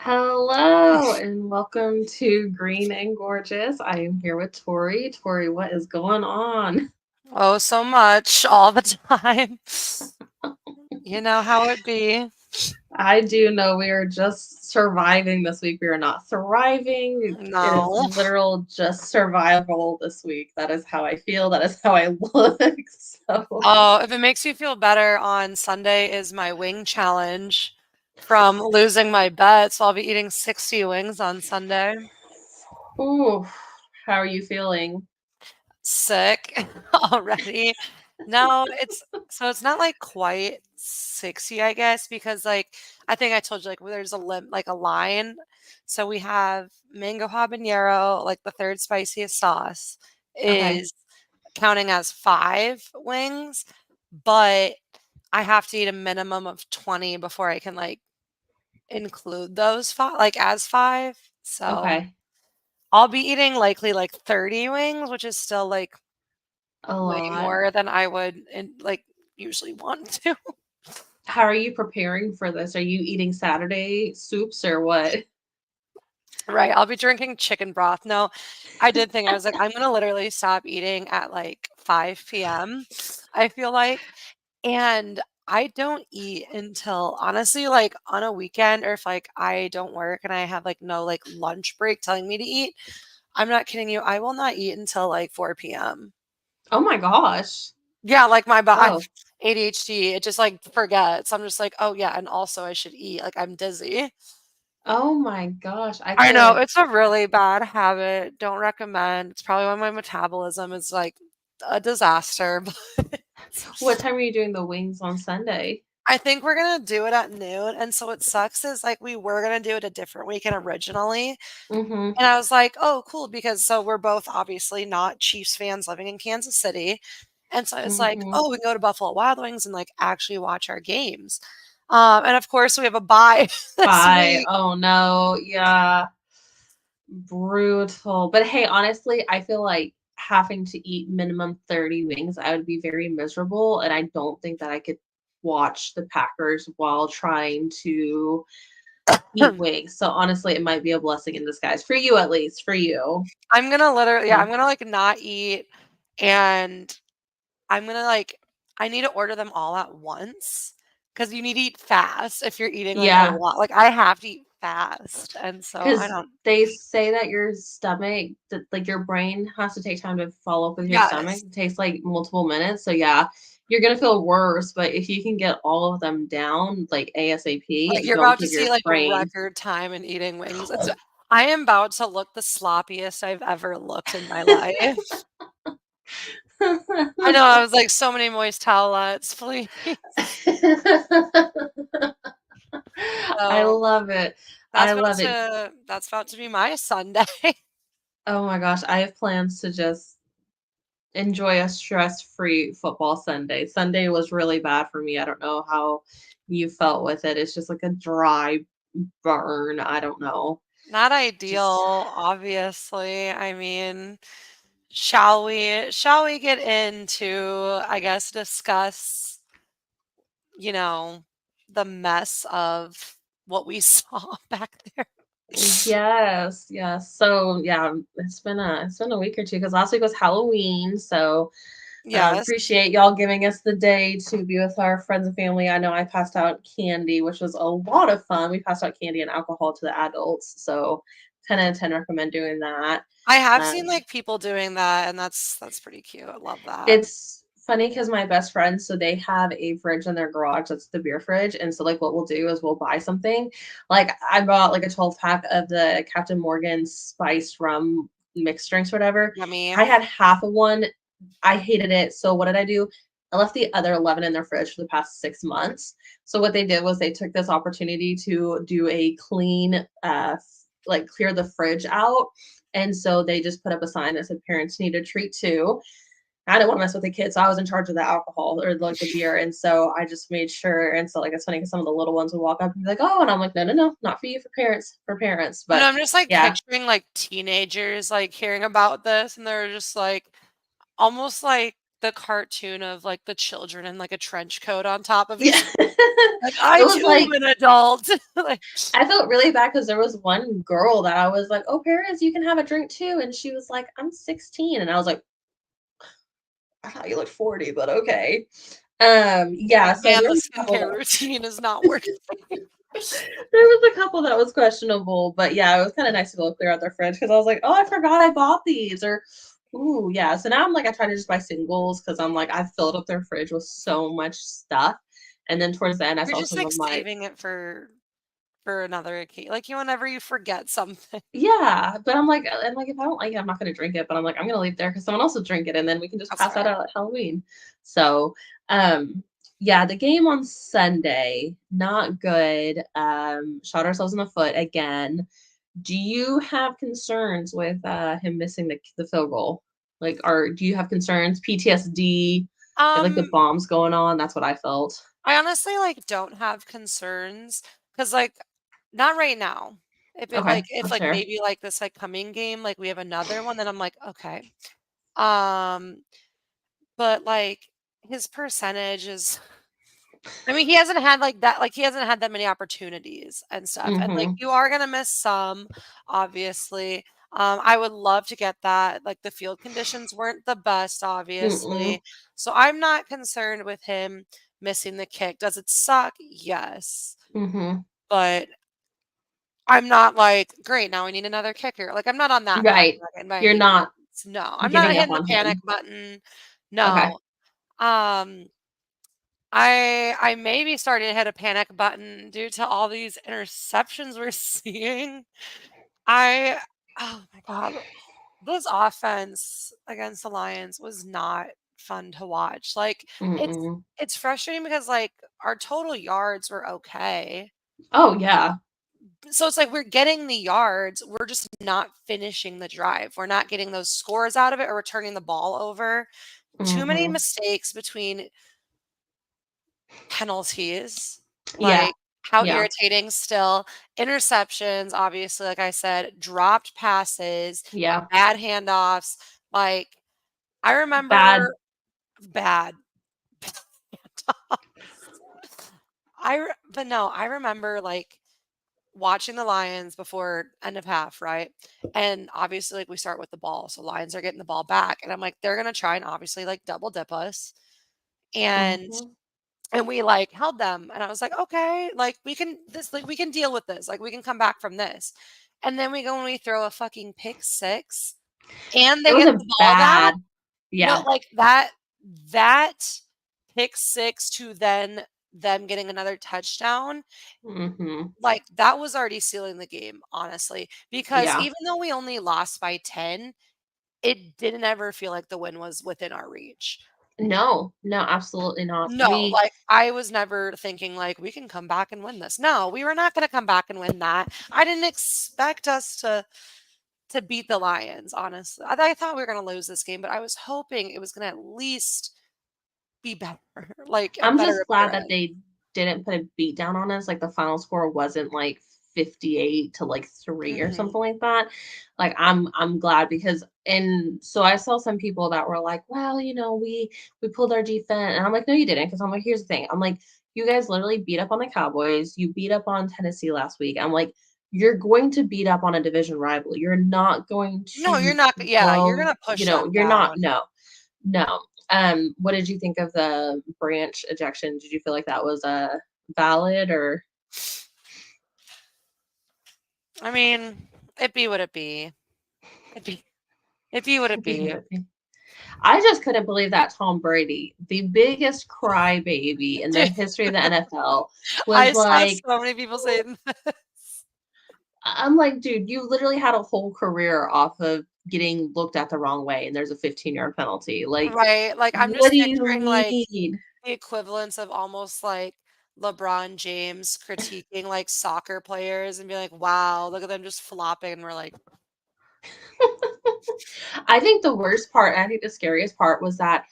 Hello and welcome to Green and Gorgeous. I am here with Tori. Tori, what is going on? Oh, so much all the time. You know how it be. I do know we are just surviving this week. We are not thriving. It is No. literal just survival this week. That is how I feel. That is how I look. So, Oh, if it makes you feel better, on Sunday is my wing challenge from losing my bet, so I'll be eating 60 wings on Sunday. ooh, how are you feeling? Sick already. No, it's not like quite 60, I guess, because I think I told you there's a line. So we have mango habanero, like the third spiciest sauce Okay. is counting as 5 wings, but I have to eat a minimum of 20 before I can include those five as five. So Okay. I'll be eating likely like 30 wings, which is still A way lot. more than I would usually want to. How are you preparing for this? Are you eating Saturday soups or what? Right. I'll be drinking chicken broth. No, I did think I was like, I'm gonna literally stop eating at like 5 p.m. I feel like. And I don't eat until honestly, like on a weekend or if I don't work and I have no lunch break telling me to eat. I'm not kidding you. I will not eat until like 4 p.m. Oh my gosh. Yeah, like my body Oh. ADHD, it just forgets. I'm just like, oh yeah, and also I should eat. Like I'm dizzy. Oh my gosh, I I know could. it's a really bad habit. Don't recommend. It's probably why my metabolism is like a disaster. But What time are you doing the wings on Sunday? I think we're gonna do it at noon. And so what sucks is we were gonna do it a different weekend originally. Mm-hmm. And I was like, oh, cool, because so we're both obviously not Chiefs fans living in Kansas City. And so it's like, Mm-hmm. oh, we can go to Buffalo Wild Wings and actually watch our games. And of course, we have a bye this Bye. week. Oh no. Yeah. Brutal. But hey, honestly, I feel like having to eat minimum 30 wings, I would be very miserable. And I don't think that I could watch the Packers while trying to eat wings. So honestly, it might be a blessing in disguise for you, at least for you. I'm gonna literally, yeah, So I'm gonna not eat, and I'm gonna I need to order them all at once because you need to eat fast if you're eating a yeah, lot. Like I have to eat fast, and so I because don't. they say that your stomach, that like your brain has to take time to follow up with your stomach. Yes. It takes like multiple minutes. So yeah, you're gonna feel worse, but if you can get all of them down like Like ASAP, you're don't about to give see your brain. record time in eating wings. I am about to look the sloppiest I've ever looked in my life. I know, I was like, so many moist towelettes, please. I So love it. I love it. that's about to be my Sunday. Oh my gosh, I have plans to just enjoy a stress-free football Sunday. Sunday was really bad for me. I don't know how you felt with it. It's just like a dry burn. I don't know. Not ideal, Just obviously. I mean, shall we get into, I guess, discuss, you know, the mess of what we saw back there? yes, yes. So yeah, it's been a week or two because last week was Halloween. So Yes. appreciate y'all giving us the day to be with our friends and family. I know I passed out candy, which was a lot of fun. We passed out candy and alcohol to the adults. So 10 out of 10 recommend doing that. I have seen Um, people doing that, and that's pretty cute. I love that. It's funny because my best friends, so they have a fridge in their garage that's the beer fridge. And so, like, what we'll do is we'll buy something. Like, I bought like a 12 pack of the Captain Morgan spiced rum mixed drinks, whatever. Yummy. I had half of one. I hated it. So, what did I do? I left the other 11 in their fridge for the past 6 months. So, what they did was they took this opportunity to do a clean, like, clear the fridge out. And so they just put up a sign that said parents need a treat too. I didn't want to mess with the kids, so I was in charge of the alcohol or like the beer, and so I just made sure. And so like it's funny because some of the little ones would walk up and be like, "Oh," and I'm like, "No, no, no, not for you, for parents." I know, But I'm just yeah, picturing teenagers hearing about this, and they're just almost like the cartoon of the children in a trench coat on top of yeah, each. Like, I was too like, am an adult. Like, I felt really bad because there was one girl that I was like, "Oh, Paris, you can have a drink too," and she was like, "I'm 16," and I was like, "I thought you looked 40, but okay." like, Yeah, so man, there the was a couple skincare routine is not working. there was a couple that was questionable, but yeah, it was kind of nice to go clear out their fridge because I was like, oh, I forgot I bought these, or ooh, yeah. So now I'm like, I try to just buy singles because I'm like, I've filled up their fridge with so much stuff, and then towards the end, I You're saw just, some like, of my saving it for another occasion. Like, you whenever you forget something. yeah, but I'm like, if I don't like it, I'm not gonna drink it, but I'm like, I'm gonna leave it there because someone else will drink it, and then we can just That's pass that fair. out at Halloween. So, yeah, the game on Sunday, not good. Shot ourselves in the foot again. Do you have concerns with him missing the field goal? Like, or do you have concerns? PTSD, like the Um, bombs going on. That's what I felt. I honestly, like, don't have concerns because, like, not right now. Okay, If, that's like, fair. maybe, like, this, like, coming game, like, we have another one, then I'm like, "Okay." Um, but, like, his percentage is I mean, he hasn't had that many opportunities and stuff, and, like, Mm-hmm. you are gonna miss some, obviously. I would love to get that, like, the field conditions weren't the best, Mm-mm. obviously, so I'm not concerned with him missing the kick. Does it suck? Yes, Mm-hmm. but I'm not like, "Great, now we need another kicker." Like, I'm not on that Right. bandwagon by You're any not means. No, I'm not giving up hitting the on panic him. button. Okay. No. Um I maybe starting to hit a panic button due to all these interceptions we're seeing. I oh my god, this offense against the Lions was not fun to watch. Like it's Mm-mm. it's frustrating because like our total yards were okay. Oh yeah. So it's like we're getting the yards, we're just not finishing the drive. We're not getting those scores out of it or returning the ball over. Too many Mm-hmm. mistakes between penalties, Yeah. like, how Yeah. irritating still. Interceptions, obviously, like I said, dropped passes, Yeah. bad handoffs, like, I Bad. remember bad handoffs. But no, I remember, like, watching the Lions before end of half, right? And, obviously, like, we start with the ball, so Lions are getting the ball back, and I'm like, "They're gonna try and obviously, like, double dip us," and Mm-hmm. we, like, held them, and I was like, "Okay, like, we can deal with this, like, we can come back from this." And then we go and we throw a fucking pick six, and It they was get a the ball back. bad. No, Yeah. like, that pick six to then them getting another touchdown, Mm-hmm. like, that was already sealing the game, honestly, because Yeah. even though we only lost by 10, it didn't ever feel like the win was within our reach. No. No. Absolutely not. No, like, I was never thinking, like, "We can come back and win this." No, we were not gonna come back and win that. I didn't expect us to beat the Lions, honestly. I thought we were gonna lose this game, but I was hoping it was gonna at least be better, like, a I'm better just glad that appearance. they didn't put a beat down on us, like, the final score wasn't, like, 58 to, like, 3 or Mhm. something like that. Like, I'm glad because and so I saw some people that were like, "Well, we pulled our defense," and I'm like, "No, you didn't," because 'cause I'm like, "Here's the thing," I'm like, "You guys literally beat up on the Cowboys, you beat up on Tennessee last week." I'm like, "You're going to beat up on a division rival. You're not going No, you're to not yeah, you're blow gonna push them you're not down. no. No. What did you think of the branch ejection? Did you feel like that was, valid or I mean, it be what it be. It be it be what it be. I just couldn't believe that Tom Brady, the biggest crybaby in the history of the NFL, was I saw like, so many people saying this. I'm like, "Dude, you literally had a whole career off of getting looked at the wrong way, and there's a 15-yard penalty. Like, Right, like, I'm what just do you picturing, like, need?" the equivalence of almost like LeBron James critiquing, like, soccer players and be like, "Wow, look at them just flopping," and we're like, I think the worst part, and I think the scariest part was that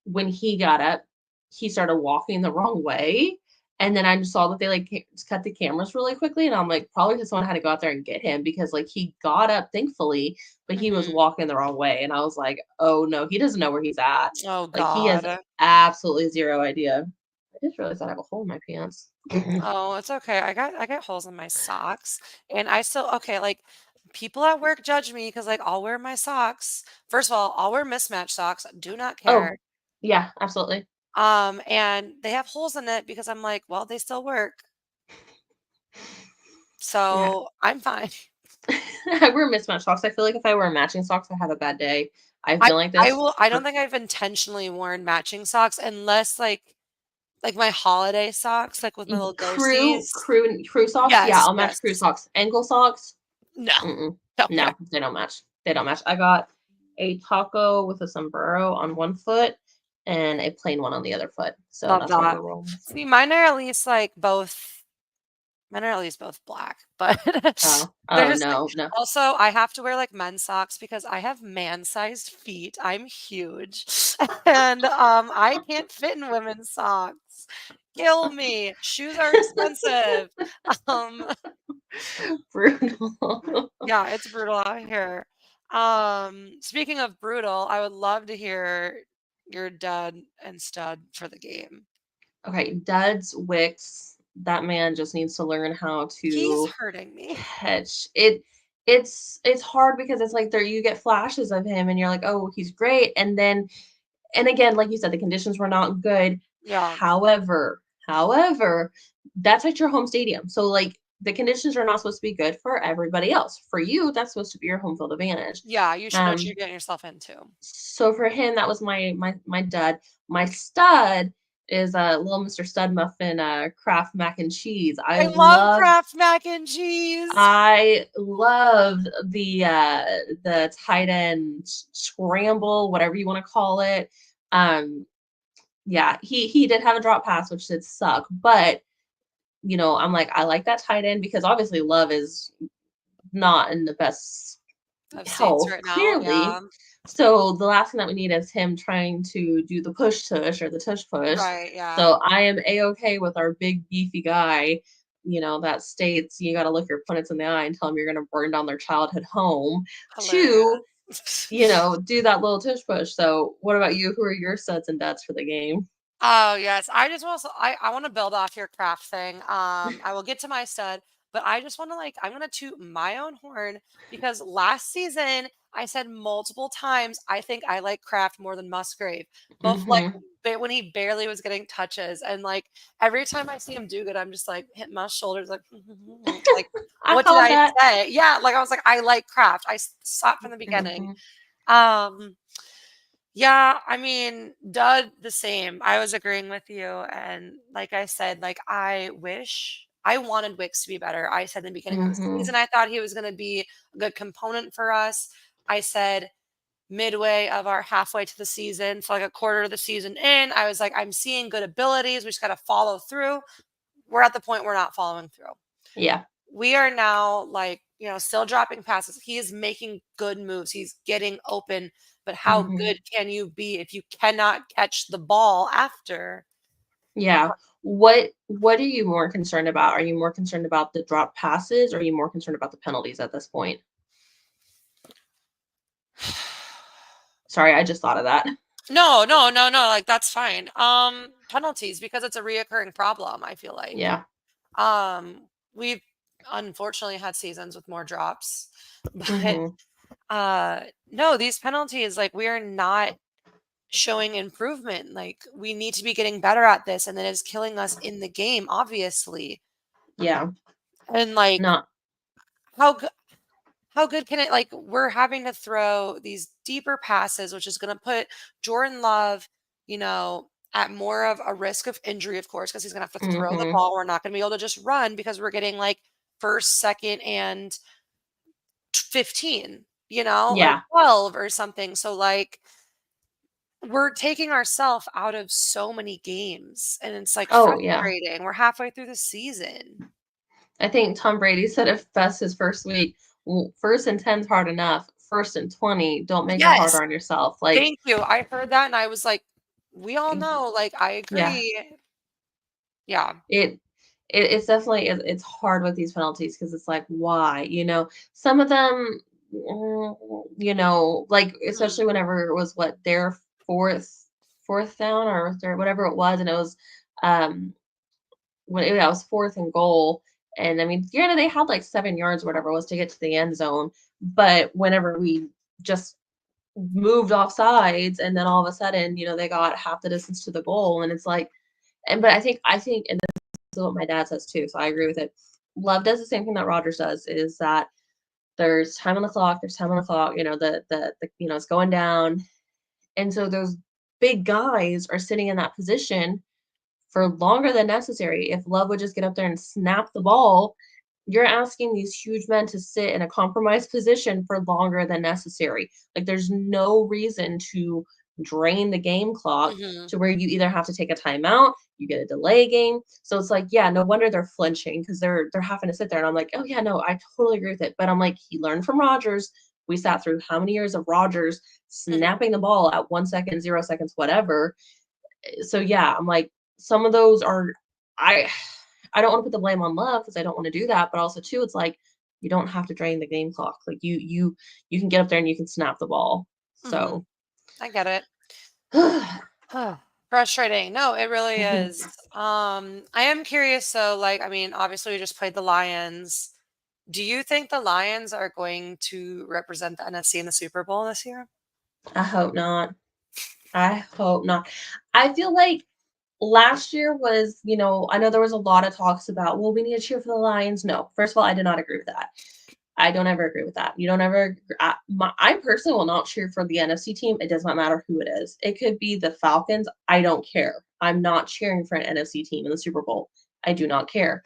when he got up, he started walking the wrong way. And then I just saw that they like cut the cameras really quickly. And I'm like, probably because someone had to go out there and get him because like he got up, thankfully, but he was mhm. walking the wrong way. And I was like, oh no, he doesn't know where he's at. Oh Like he has god. absolutely zero idea. just realized I have a hole in my pants. Oh, it's okay. I get holes in my socks, and I still okay, like, people at work judge me because like, I'll wear my socks. First of all, I'll wear mismatched socks, do not Oh, care. yeah, absolutely. And they have holes in it because I'm like, "Well, they still work, Yeah. so I'm fine." I wear mismatched socks. I feel like if I wear matching socks, I have a bad day. I've I been like I this will I don't for think I've intentionally worn matching socks unless, like my holiday socks, like, with my little ghosties. crew socks. Yeah, Yes, I'll match crew yes. socks. Ankle socks. No. Mm-mm. Okay. No, they don't match. They don't match. I got a taco with a sombrero on one foot and a plain one on the other foot. So Love that's what that. we're rolling with. See, mine are at least both black, but Oh, they're oh just like no, no. also, I have to wear, like, men's socks because I have man-sized feet, I'm huge, and, I can't fit in women's socks. Kill me. Shoes are expensive. Um, Brutal. yeah, it's brutal out here. Speaking of brutal, I would love to hear your dud and stud for the game. Okay, Duds Wicks. That man just needs to learn how He's to hurting me. catch it. It's hard because it's like there you get flashes of him and you're like, oh, he's great. And again, like you said, the conditions were not good. Yeah. However, that's at your home stadium. So like the conditions are not supposed to be good for everybody else. For you, that's supposed to be your home field advantage. Yeah, you should know what you're Um, getting yourself into. so for him, that was my dud. My stud is little Mr. Stud Muffin Kraft mac and cheese. I love Kraft mac and cheese. I loved the tight end scramble, whatever you want to call it. Um, yeah, he did have a drop pass, which did suck, but I'm like, I like that tight end because obviously Love is not in the best Of seats health, right now, clearly. yeah. So the last thing that we need is him trying to do the push tush or the tush push. Right, yeah. So I am a-okay with our big beefy guy, that states you got to look your opponents in the eye and tell them you're going to burn down their childhood home to, Hilarious. do that little tush push. So what about you? Who are your studs and duds for the game? Oh, yes. I just want to I wanna build off your craft thing. I will get to my stud, but I just wanna, I'm gonna toot my own horn because last season, I said multiple times, I think I like Kraft more than Musgrave. Both, Mm-hmm. when he barely was getting touches, and, every time I see him do good, I'm just, hitting my shoulders, like, I "What did called I that. say?" Yeah, I was like, "I like Kraft." Saw it from the beginning. Mm-hmm. Um yeah, I mean, dud the same. I was agreeing with you. And like I said, I wanted Wicks to be better. I said in the beginning of the Mm-hmm. season, I thought he was going to be a good component for us. I said midway of our halfway to the season, for like a quarter of the season in, I was like, I'm seeing good abilities. We just got to follow through. We're at the point we're not following through. Yeah. We are now still dropping passes. He is making good moves. He's getting open, but how Mm-hmm. good can you be if you cannot catch the ball after? Yeah. What are you more concerned about? Are you more concerned about the drop passes or are you more concerned about the penalties at this point? Sorry, I just thought of that. No, no, no, no, that's fine. Penalties because it's a reoccurring problem, I feel like. Yeah. We've unfortunately had seasons with more drops, but Mhm. no, these penalties, we are not showing improvement. We need to be getting better at this, and it is killing us in the game, obviously. Yeah. And Not how good how good can it we're having to throw these deeper passes, which is going to put Jordan Love, at more of a risk of injury, of course, because he's going to have to throw the mhm. ball. We're not going to be able to just run because we're getting first, second, and 15, or Yeah. 12 or something. So we're taking ourselves out of so many games, and it's Oh, yeah. frustrating. We're halfway through the season. I think Tom Brady said it best his first week. First and 10's hard enough. First and 20, don't make it Yes. harder on yourself. Like, Thank you. I heard that and I was like, we all y- know, I yeah, agree. Yeah. it, it's definitely it's hard with these penalties because it's like, why? Some of them, like Mhm. especially whenever it was what their fourth down or third, whatever it was, and it was when I was 4th and goal. And I mean, granted, they had like 7 yards or whatever it was to get to the end zone. But whenever we just moved off sides, and then all of a sudden, they got half the distance to the goal, and it's like, but I think, and this is what my dad says too, so I agree with it. Love does the same thing that Rogers does, is that there's time on the clock, it's going down. And so those big guys are sitting in that position for longer than necessary. If Love would just get up there and snap the ball, you're asking these huge men to sit in a compromised position for longer than necessary. Like, there's no reason to drain the game clock Hmm. to where you either have to take a timeout, you get a delay game. So it's like, yeah, no wonder they're flinching, because they're having to sit there. And I'm like, oh yeah, no, I totally agree with it. But I'm like, he learned from Rogers. We sat through how many years of Rogers Hmm. snapping the ball at 1 second, 0 seconds, whatever. So yeah, I'm like, some of those are, I I don't want to put the blame on Love, because I don't want to do that, but also too, it's like, you don't have to drain the game clock. Like, you can get up there and you can snap the ball. Hmm. So I get it. Frustrating. No, it really is. I am curious though, like, I mean, obviously we just played the Lions. Do you think the Lions are going to represent the NFC in the Super Bowl this year? I hope not. I hope not. I feel like last year was, I know there was a lot of talks about, well, we need to cheer for the Lions. No, first of all, I did not agree with that. I don't ever agree with that. You don't ever. I personally will not cheer for the NFC team. It does not matter who it is. It could be the Falcons. I don't care. I'm not cheering for an NFC team in the Super Bowl. I do not care.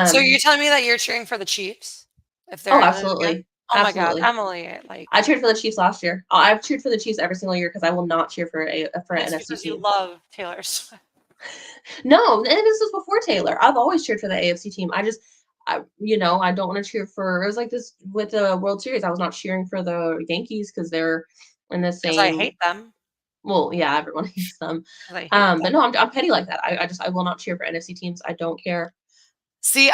So you're Um. telling me that you're cheering for the Chiefs if they're Oh, in it again? absolutely, Oh my God, absolutely. Emily, like, I cheered for the Chiefs last year. I've cheered for the Chiefs every single year, because I will not cheer for an it's NFC because you team. love Taylor Swift. No, and this was before Taylor. I've always cheered for the AFC team. I don't want to cheer for. It was like this with the World Series. I was not cheering for the Yankees because they're in the Because I same. hate them. Well, yeah, everyone hates them. Because I hate But them. no, I'm petty like that. I will not cheer for NFC teams. I don't care. See,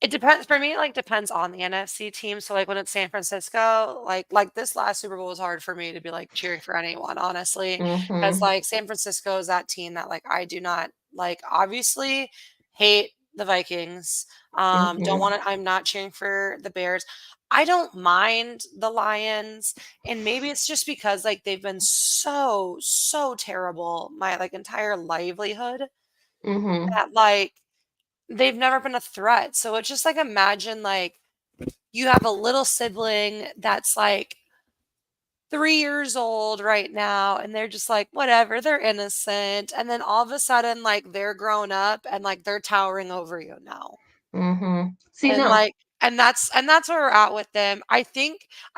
it depends for me, like, depends on the NFC team. So, like, when it's San Francisco, like this last Super Bowl was hard for me to be, like, cheering for anyone, honestly, because Mhm. like, San Francisco is that team that, like, I do not like, obviously, hate the Vikings, don't Mhm. wanna I'm not cheering for the Bears. I don't mind the Lions, and maybe it's just because, like, they've been so, so terrible my, like, entire livelihood Mhm. that, like, they've never been a threat. So it's just like, imagine like you have a little sibling that's like 3 years old right now, and they're just like, whatever, they're innocent. And then all of a sudden, like, they're grown up and like they're towering over you now. Mhm. See, And no, like, and that's where we're at with them. I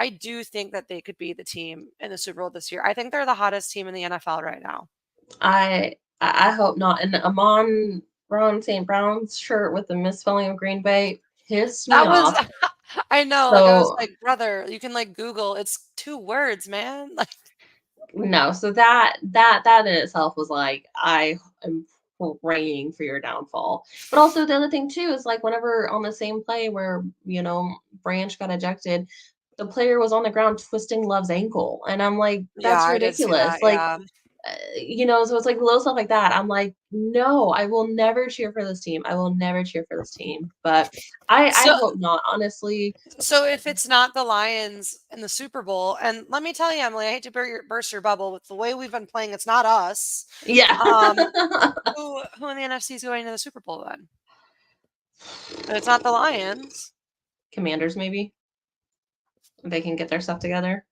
do think that they could be the team in the Super Bowl this year. I think they're the hottest team in the NFL right now. I hope not. And Amon Ron St. Brown's shirt with the misspelling of Green Bay pissed me That was off. I know, like, I was So like, brother, you can like Google, it's 2 words, man. Like, no, so that in itself was like, I am praying for your downfall. But also the other thing too is, like, whenever on the same play where, Branch got ejected, the player was on the ground twisting Love's ankle. And I'm like, yeah, that's I did see ridiculous. that, Like, yeah. so it's like little stuff like that. I'm like, no, I will never cheer for this team. I will never cheer for this team. But I So hope not, honestly. so if it's not the Lions in the Super Bowl, and let me tell you, Emily, I hate to burst your bubble, with the way we've been playing, it's not us. Yeah. Um, who in the NFC is going to the Super Bowl then? If it's not the Lions. Commanders, maybe. They can get their stuff together.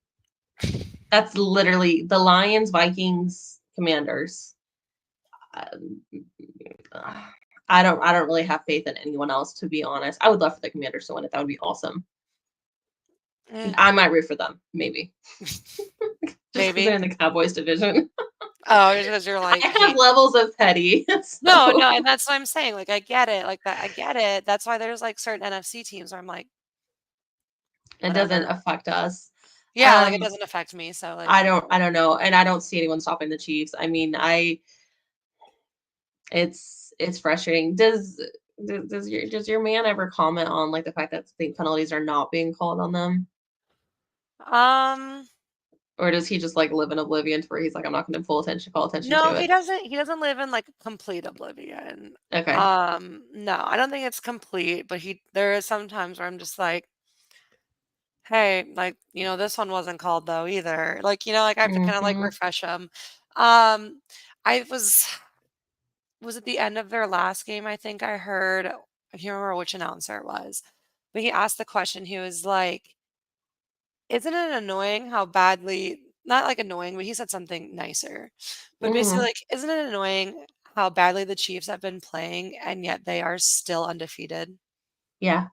That's literally the Lions, Vikings, Commanders. Um, I don't really have faith in anyone else, to be honest. I would love for the Commanders to win it. That would be awesome. Eh, I might root for them, maybe. Just because they're maybe. in the Cowboys division. Oh, just because you're I like have hate. levels of petty. No, no, So and that's what I'm saying. Like, I get it. Like that, I get it. That's why there's like certain NFC teams where I'm like, it doesn't whatever. affect us. Yeah, like it Um, doesn't affect me. So like, I don't know. And I don't see anyone stopping the Chiefs. I mean, it's frustrating. Does your man ever comment on, like, the fact that the penalties are not being called on them? um, Or does he just like live in oblivion to where he's like, I'm not gonna call attention No, to it? he doesn't live in, like, complete oblivion. Okay. No, I don't think it's complete, but he there is some times where I'm just like, "Hey, like, this one wasn't called though either." Like, like, I have to kinda, like, Mm-hmm. refresh him. Um, I was at the end of their last game, I think I heard I can't remember which announcer it was, but he asked the question, he was like, "Isn't it annoying how badly" not, like, annoying, but he said something nicer. But basically, Mm-hmm. like, "Isn't it annoying how badly the Chiefs have been playing, and yet they are still undefeated?" Yeah.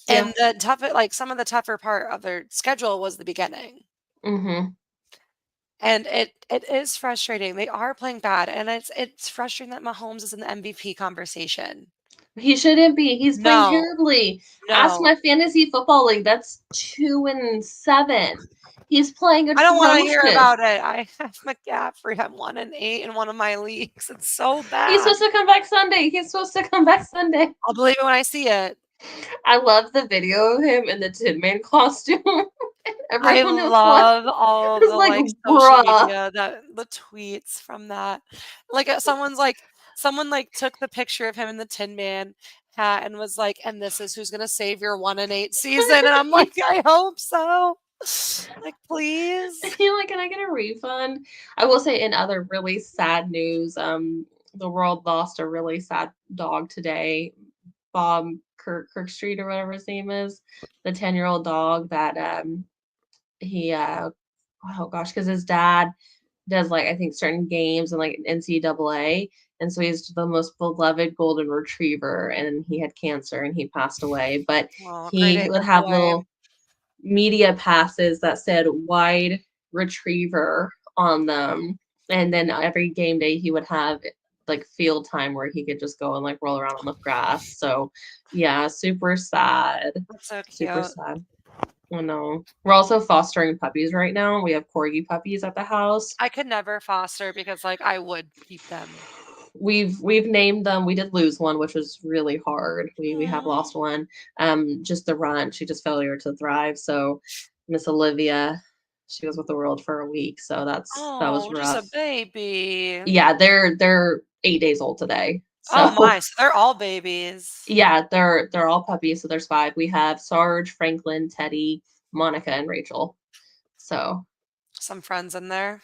Yeah. And the like, some of the tougher part of their schedule was the beginning. Mm-hmm. And it is frustrating. They are playing bad, and it's frustrating that Mahomes is in the MVP conversation. He shouldn't be. He's playing No, terribly. Ask no. my fantasy football league. That's 2-7. He's playing I don't wanna hear atrocious. about it. I have McCaffrey at 1-8 in one of my leagues. It's so He's bad. supposed to come back Sunday. He's supposed to come back Sunday. I'll believe it when I see it. I love the video of him in the Tin Man costume. I Everyone love all of was the, like, like, social bruh. media that the tweets from that. Like, someone, like, took the picture of him in the Tin Man hat and was like, "And this is who's gonna save your 1-8 season," and I'm like, "I hope so." Like, please? You're like, can I get a refund? I will say in other really sad news, the world lost a really sad dog today. Bob Kirkstreet or whatever his name is, the 10-year-old dog that he oh gosh, because his dad does like I think certain games and like NCAA. And so he's the most beloved golden retriever, and he had cancer and he passed away. But Oh, great he would April have boy. little media passes that said wide retriever on them. And then every game day he would have like field time where he could just go and like roll around on the grass. So yeah, super sad. That's so Super cute. sad. Oh no. We're also fostering puppies right now. We have corgi puppies at the house. I could never foster because, like, I would keep them. We've named them. We did lose one, which was really hard. We have Aw. lost one. Just the run. She just failure to thrive. So Miss Olivia, she was with the world for a week. So that was Oh, just a rough. baby. Yeah, they're 8 days old today. Oh So my, so they're all babies. yeah, they're all puppies. So there's five. We have Sarge, Franklin, Teddy, Monica, and Rachel. So Some friends in there.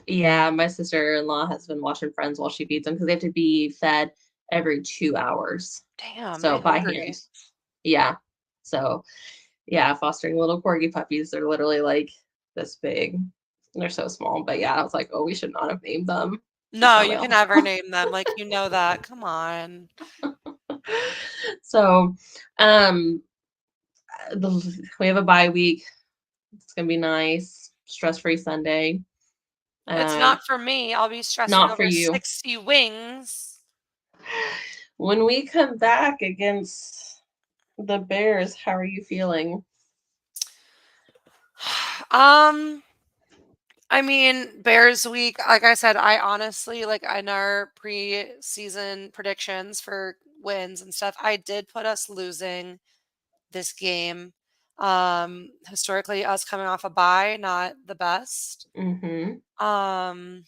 yeah, my sister-in-law has been watching Friends while she feeds them because they have to be fed every 2 hours. Damn, So they by hand. hungry. Yeah. So yeah, fostering little corgi puppies. They're literally like this big. They're so small. But yeah, I was like, oh, we should not have named them. That's No, really you can never awful. name them, like, you know that, come on. So um we have a bye week. It's gonna be nice. Stress-free Sunday. It's Um, not for me, I'll be stressing not for over you. 60 wings. When we come back against the Bears, how are you feeling? Um, I mean, Bears week, like I said, I honestly, like, in our preseason predictions for wins and stuff, I did put us losing this game. Historically, us coming off a bye, not the best. Mm-hmm. Um,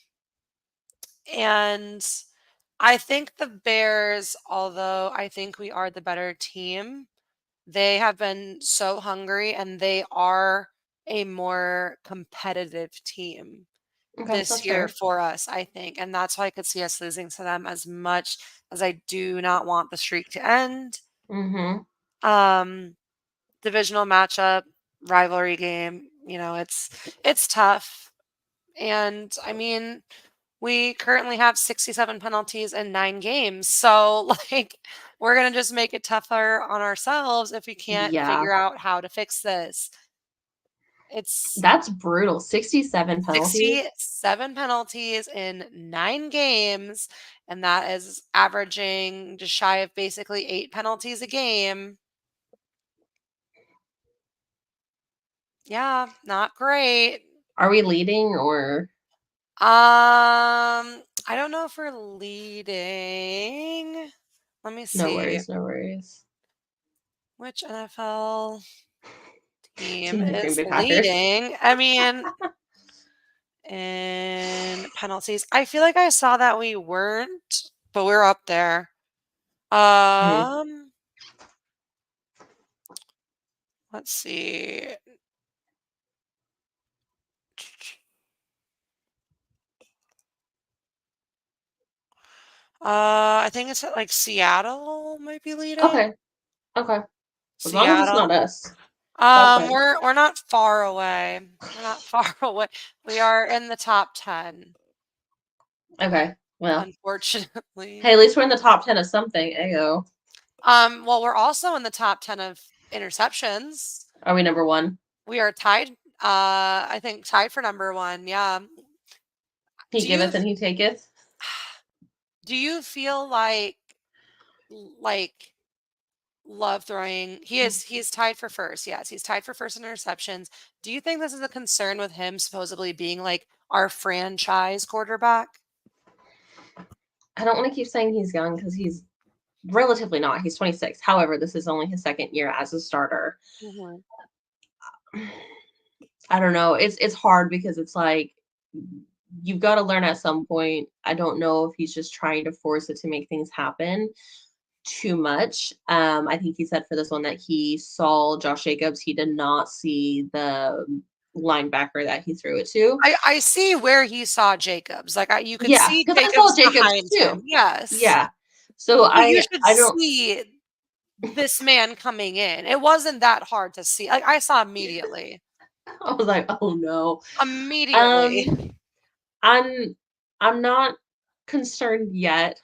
and I think the Bears, although I think we are the better team, they have been so hungry and they are a more competitive team Okay, this that's year fair. for us, I think. And that's why I could see us losing to them as much as I do not want the streak to end. Mm-hmm. Um, Divisional matchup, rivalry game, it's tough. And I mean, we currently have 67 penalties in 9 games. So, like, we're going to just make it tougher on ourselves if we can't Yeah, figure out how to fix this. It's that's brutal. 67 penalties. 67 penalties in 9 games, and that is averaging just shy of basically 8 penalties a game. Yeah, not great. Are we leading or I don't know if we're leading. Let me no see. worries, no worries. Which NFL team Team the Green is Bay Packers. leading. I mean, in penalties. I feel like I saw that we weren't, but we're up there. Mhm. Let's see. I think it's like Seattle might be leading. Okay. Okay. As long as it's not Seattle. us, that's fine. We're not far away. We're not far away. We are in the top 10, Okay. Well, unfortunately. hey, at least we're in the top 10 of something. Ayo. Well, we're also in the top 10 of interceptions. Are we number one? We are tied, I think tied for number 1. Yeah. He Do you giveth and he taketh. do you feel like Love throwing he is tied for first. Yes, he's tied for first in interceptions. Do you think this is a concern with him supposedly being like our franchise quarterback? I don't want to keep saying he's young because he's relatively not. He's 26. However, this is only his second year as a starter. Mhm. I don't know. It's hard because it's like you've got to learn at some point. I don't know if he's just trying to force it to make things happen too much. I think he said for this one that he saw Josh Jacobs. He did not see the linebacker that he threw it to. I see where he saw Jacobs. Like you could Yeah, see because I saw Jacobs Jacobs behind him. too. Yes. Yeah. So But you should I don't see this man coming in. It wasn't that hard to see. Like I saw immediately. I was like, oh no. Immediately. Um I'm I'm not concerned yet.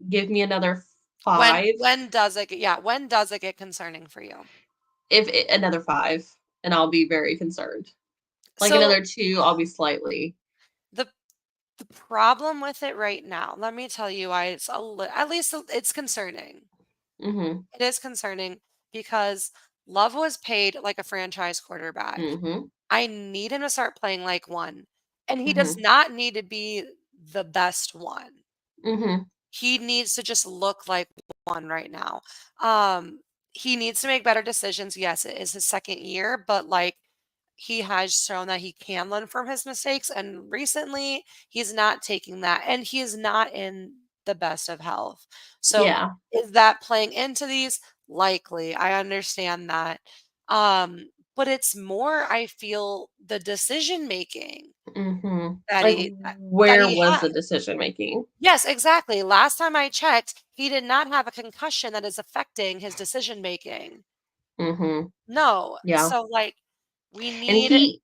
Give me another When 5. when does it get when does it get concerning for you? Another 5, and I'll be very concerned. Like So another 2, I'll be slightly. the The problem with it right now, let me tell you why it's at least it's concerning. Mhm. It is concerning because Love was paid like a franchise quarterback. Mhm. I need him to start playing like one, and he does Mhm. not need to be the best one. Mhm. He needs to just look like one right now. Um, he needs to make better decisions. Yes, it is his second year, but like he has shown that he can learn from his mistakes. And recently, he's not taking that, and he is not in the best of health. So, Yeah. is that playing into these? Likely, I understand that. But it's more, I feel, the decision making Mhm. that Like that where he was has. the decision making? Yes, exactly. Last time I checked, he did not have a concussion that is affecting his decision making. Mhm. No. Yeah. So like we And need he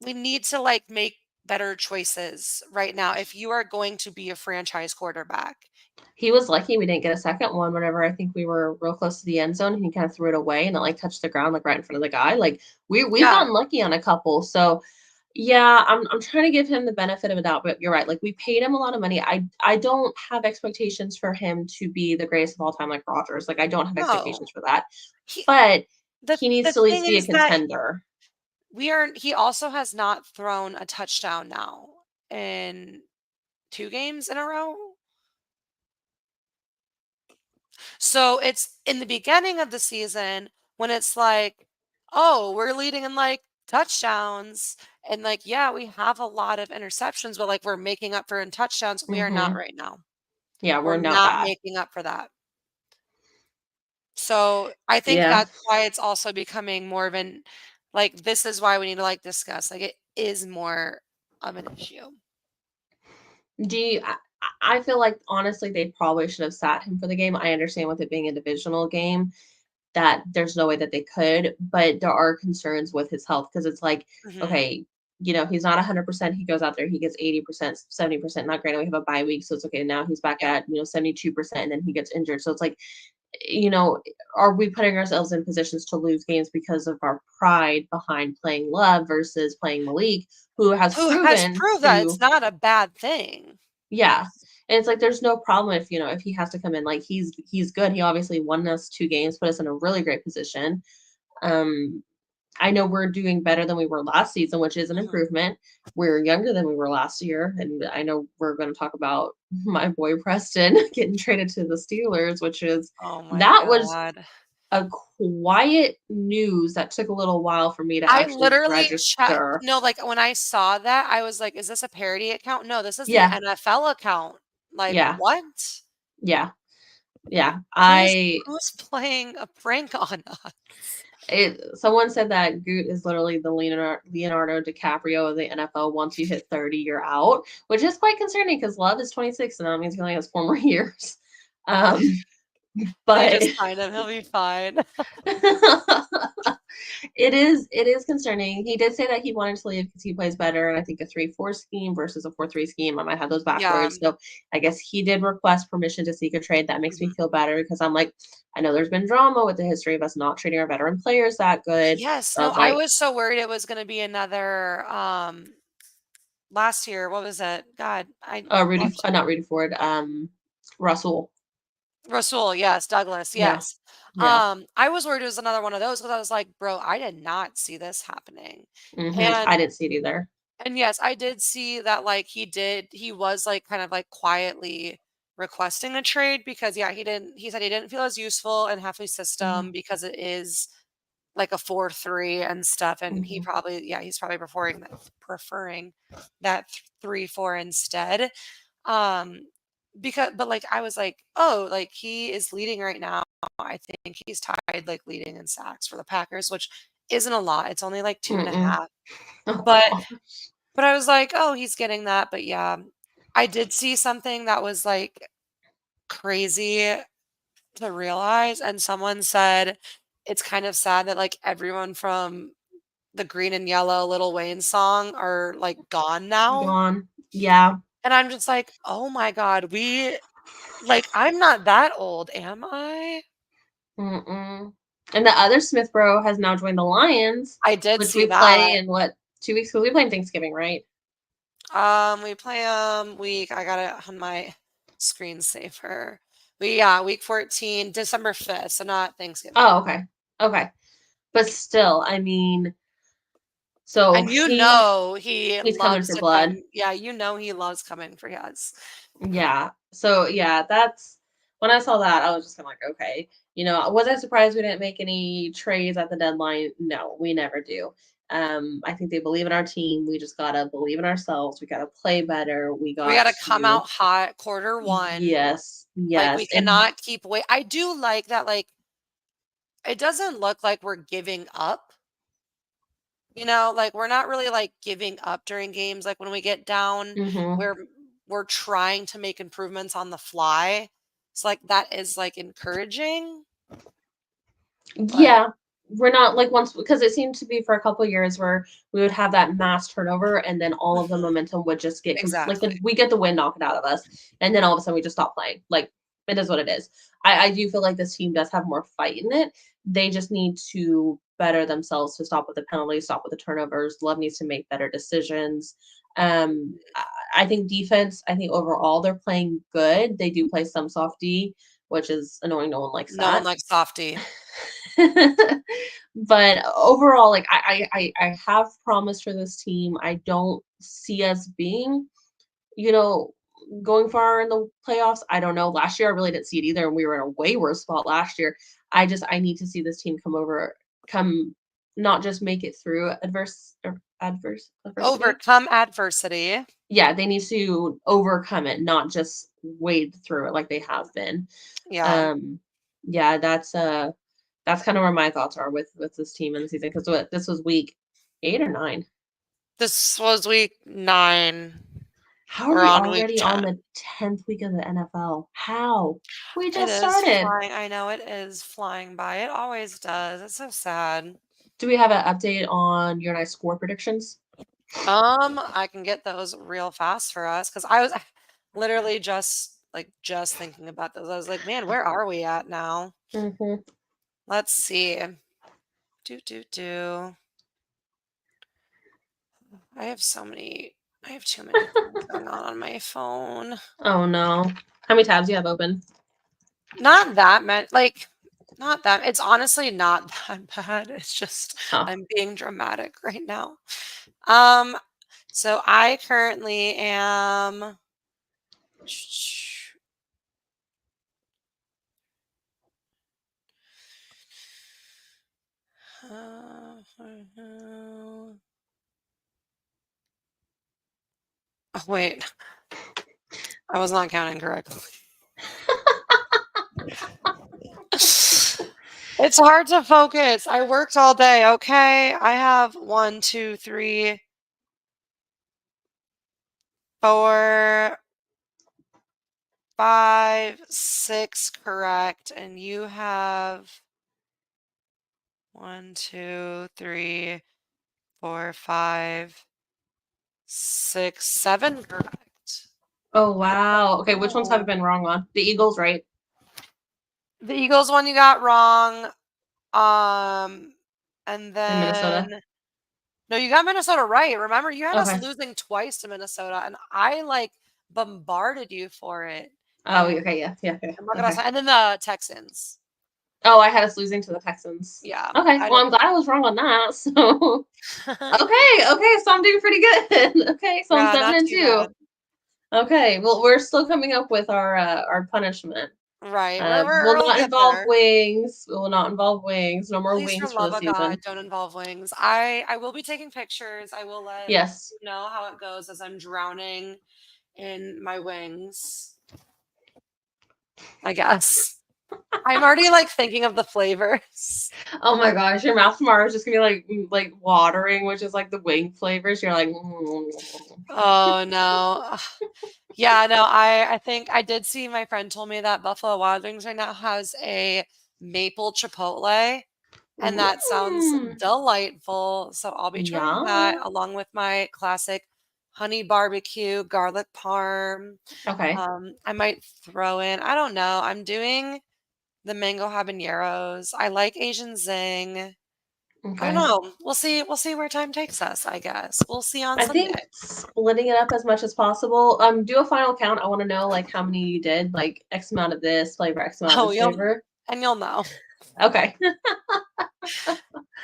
we need to like make better choices right now if you are going to be a franchise quarterback. he was lucky we didn't get a second one whenever I think we were real close to the end zone and he kind of threw it away and it like touched the ground like right in front of the guy. Like we've Yeah. gotten lucky on a couple. So yeah, I'm trying to give him the benefit of a doubt, but you're right. Like we paid him a lot of money. I don't have expectations for him to be the greatest of all time like Rogers. Like I don't have expectations No. for that. He But the he needs the to at thing least be a is that contender. he also has not thrown a touchdown now in 2 games in a row. So it's in the beginning of the season when it's like, oh, we're leading in like touchdowns. And like, yeah, we have a lot of interceptions, but like we're making up for in touchdowns. We are not Hmm. right now. Yeah, We're we're not not bad. making up for that. So I think Yeah. that's why it's also becoming more of an like this is why we need to like discuss. Like it is more of an issue. Do you I feel like honestly they probably should have sat him for the game. I understand with it being a divisional game that there's no way that they could, but there are concerns with his health because it's like, Hmm. okay, he's not 100%. He goes out there, he gets 80%, 70%. Not granted, we have a bye week, so it's okay. Now he's back Yeah. at 72%, and then he gets injured. So it's like, you know, are we putting ourselves in positions to lose games because of our pride behind playing Love versus playing Malik, who has Who has proven proved that it's to, not a bad thing. yeah. And it's like there's no problem if if he has to come in. Like he's good. He obviously won us 2 games, put us in a really great position. Um, I know we're doing better than we were last season, which is an Mhm. improvement. We're younger than we were last year, and I know we're going to talk about my boy Preston getting traded to the Steelers, which is Oh my that was god. a quiet news that took a little while for me to I actually literally checked. register. No, like when I saw that, I was like, is this a parody account? No, this is the Yeah, NFL account. Like, yeah, what? yeah, yeah. Who's who's playing a prank on us? Someone said that Goot is literally the Leonardo DiCaprio of the NFL. Once you hit 30, you're out, which is quite concerning because Love is 26, and that means he only has 4 more years. Um, They but just signed him. He'll be fine. it is concerning. He did say that he wanted to leave because he plays better, and I think a 3-4 scheme versus a 4-3 scheme. I might have those Yeah. backwards. So I guess he did request permission to seek a trade. That makes me Mhm. feel better because I'm like, I know there's been drama with the history of us not treating our veteran players that good. Yes. So I No, was I like, was so worried it was going to be another last year. What was it? God, I loved Not Rudy Ford, Russell. Rasul. Yes, Douglas. Yeah, Yes. yeah. I was worried it was another one of those because I was like, bro, I did not see this happening. I And didn't see it either. yes, I did see that like he was like kind of like quietly requesting a trade because yeah, he said he didn't feel as useful in Heffley's system Mhm, because it is like a 4-3 and stuff, and mhm, he's probably preferring that 3-4 instead. Um, because but like I was like, oh, like he is leading right now. I think he's tied like leading in sacks for the Packers, which isn't a lot. It's only like two and a mm-mm. half. Oh But god. I was like, oh, he's getting that. But yeah, I did see something that was like crazy to realize, and someone said it's kind of sad that like everyone from the Green and Yellow Little Wayne song are like gone now. Gone. Yeah. And I'm just like, oh my God, I'm not that old, am I? Mm-mm. And the other Smith bro has now joined the Lions, I did which see we play that. in what, 2 weeks? Because we play in Thanksgiving, right? We play week. I got it on my screensaver. Week 14, December 5th, so not Thanksgiving. Oh, okay. Okay. But still, I mean, so And he he's coming loves for to come. blood. Yeah, he loves coming for us. Yeah. So yeah, that's when I saw that, I was just kind of like, okay. Was I surprised we didn't make any trades at the deadline? No, we never do. I think they believe in our team. We just gotta believe in ourselves. We gotta play better. We We got got to come to, out hot quarter one. yes, Like we yes. And cannot keep wait. I do like that. Like it doesn't look like we're giving up. Like we're not really like giving up during games. Like when we get down, mhm. we're trying to make improvements on the fly. It's like that is like encouraging, but Yeah, we're not like once because it seemed to be for a couple years where we would have that mass turnover and then all of the mhm, momentum would just get exactly. we get the wind knocked out of us and then all of a sudden we just stop playing. Like it is what it is. I do feel like this team does have more fight in it. They just need to better themselves to stop with the penalties, stop with the turnovers. Love needs to make better decisions. I think defense. I think overall they're playing good. They do play some soft D, which is annoying. No one likes No one that. likes softy. But overall, like I have promise for this team. I don't see us being, you know, going far in the playoffs. I don't know. Last year I really didn't see it either, and we were in a way worse spot last year. I need to see this team come not just make it through adversity. Overcome adversity. Yeah, they need to overcome it, not just wade through it like they have been. Yeah. Um, yeah, that's kind of where my thoughts are with this team in the season because what this was week 8 or 9. This was week 9. How are We're we on week already on 10. the 10th week of the NFL? How? We It just is started. flying. I know it is flying by. It always does. It's so sad. Do we have an update on your and I score predictions? I can get those real fast for us because I was literally just thinking about those. I was like, man, where are we at now? Hmm. Let's see. Do. I have too many things going on my phone. Oh no. How many tabs do you have open? Not that many. Like, not that. It's honestly not that bad. It's just Oh. I'm being dramatic right now. Um, so I currently am. Oh, wait, I was not counting correctly. It's hard to focus. I worked all day. Okay. I have 1, 2, 3, 4, 5, 6 correct. And you have 1, 2, 3, 4, 5, 6, 7 correct. Oh wow. Okay, which ones have you Oh. been wrong on? The Eagles, right? The Eagles one you got wrong. And In Minnesota. then no, you got Minnesota right. Remember, you had us Okay. losing twice to Minnesota, and I like bombarded you for it. Oh, And okay, yeah, yeah, yeah. I'm not gonna Okay. say, and then the Texans. Oh, I had us losing to the Texans. Yeah, Okay, I well, don't. I'm glad I was wrong on that. So, okay, so I'm doing pretty good. Okay, so I'm Yeah, seven not and too two. bad. Okay, well, we're still coming up with our punishment. Right, we're Will we'll not get involve there. wings. Will not involve wings. No more Please, for wings for love the of God, season. don't involve wings. I will be taking pictures. I will let Yes. you know how it goes as I'm drowning in my wings. I guess. I'm already like thinking of the flavors. Oh my gosh, your mouth tomorrow is just gonna be like watering, which is like the wing flavors. You're like, Oh no. Ugh. Yeah, no, I think I did see my friend told me that Buffalo Wild Wings right now has a maple chipotle, and that sounds mm, delightful. So I'll be trying that yeah. along with my classic honey barbecue, garlic parm. Okay. I might throw in, I don't know, I'm doing the mango habaneros. I like Asian zing. I don't Okay. know. We'll see where time takes us, I guess. We'll see on I Sunday. think splitting it up as much as possible. Do a final count. I want to know like how many you did, like X amount of this flavor, X amount of Oh, this flavor. you'll know. Okay.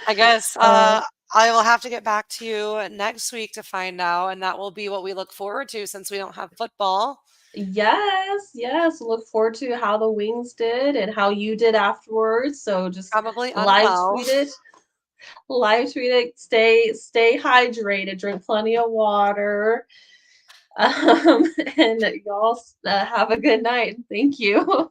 I guess Uh, I will have to get back to you next week to find out, and that will be what we look forward to since we don't have football. yes, yes. Look forward to how the wings did and how you did afterwards. So just Probably live unwell. tweet it. Live tweet it. Stay hydrated. Drink plenty of water. Um, and y'all have a good night. Thank you.